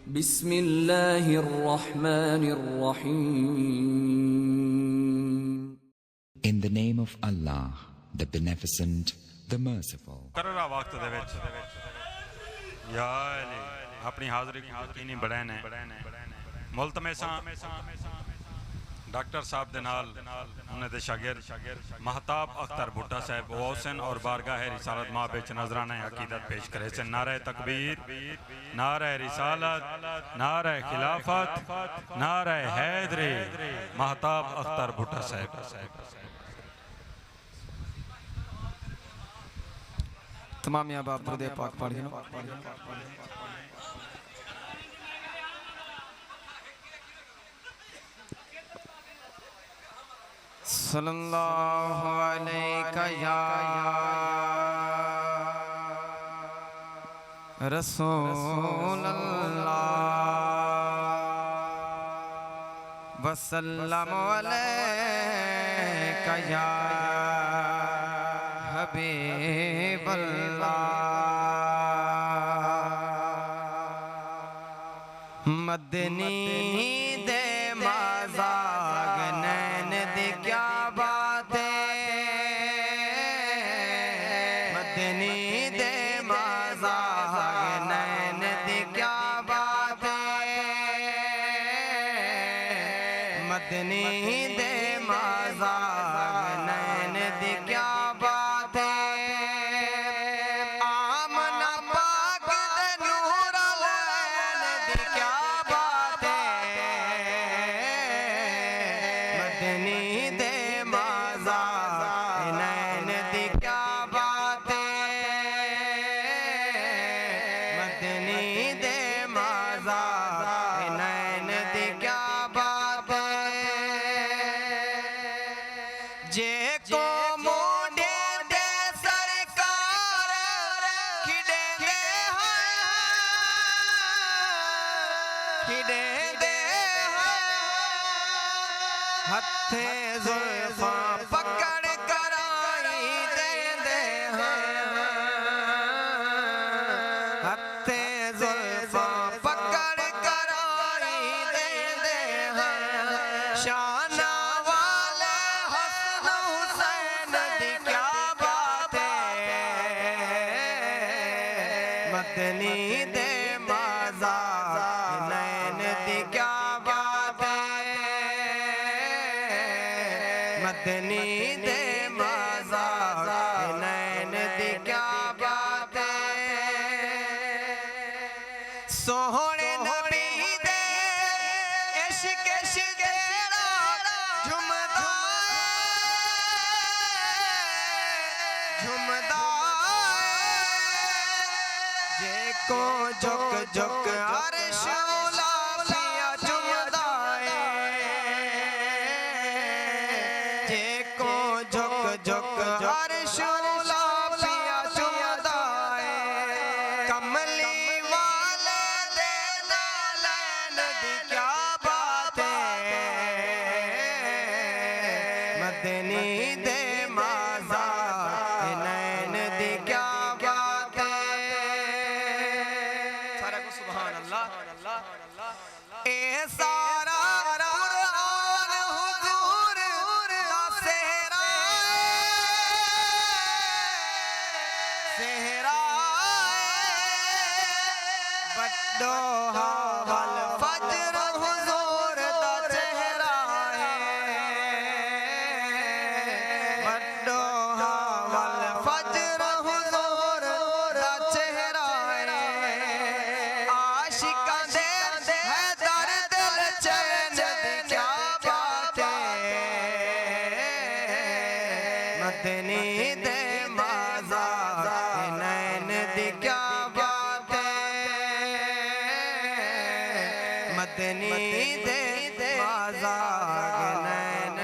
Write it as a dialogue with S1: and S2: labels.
S1: बिस्मिल्लाहिर्रहमानिर्रहीम।
S2: In the name of Allah, the Beneficent, the Merciful.
S3: कररा वक्त दे विच या अली अपनी हाज़री को यकीनी बढ़ाने मुल्तमसा डॉक्टर साहब दे नाल उन्हें दे शागिर्द महताब अख्तर भुट्टा साहब ओसन और बारगाह रिसालत मां बेच नजराना अकीदत पेश करे से नारे तकबीर, नारे रिसालत, नारे खिलाफत, नारे हैदरी। महताब अख्तर भुट्टा साहब
S4: तमाम यहाँ बाप दुरूद पाक पढ़िए। सल्लल्लाहु अलैका या रसूल अल्लाह वसल्लम अलैका या हबीब अल्लाह। मदनी दे मज़ाक नैन दी क्या बात है, मदनी दे मज़ाक नैन दी क्या बात है, मदनी दे मज़ाक नैन दी क्या बात है। आमना पाक दे नूर अलैन दी क्या बात है, मदनी दे मज़ाक नैन दी क्या बात है, मदनी दे मज़ाक नैन दी क्या बात है। जे को मोड़े दे सरकार खिड़े दे खिड़े दे हथे जुल्फा पकड़ कराई दे हथे जुल्फा पकड़ कराई दे शाना वाले हसन हुसैन दी क्या बात है, मदनी दे मज़ाक नैन दी क्या बात है, मदनी दे मज़ाक नैन दी क्या बात है। सोहने नबी दे इश्क शिगेरा झुमदा झुमदा जे को झुक झुक अर्श लाफिया चुमदा जे को झुक झुक अर्श लाफिया चुमदा कमली वाले दे नालैन दी क्या बात है, मदनी दे मज़ाक नैन दी क्या बात है। सारा को सुभान अल्लाह। ए सारा कुरान हुजूर दा सेहरा सेहरा बड्डो हावल फजर हुजूर दा चेहरा है, बड्डो हावल फजर हुजूर दा चेहरा है। आशिकां दे है दर्द दिल चैन दी क्या बात है, मदनी दे मज़ाक नैन दी क्या बात है, मदनी दे मज़ाक नैन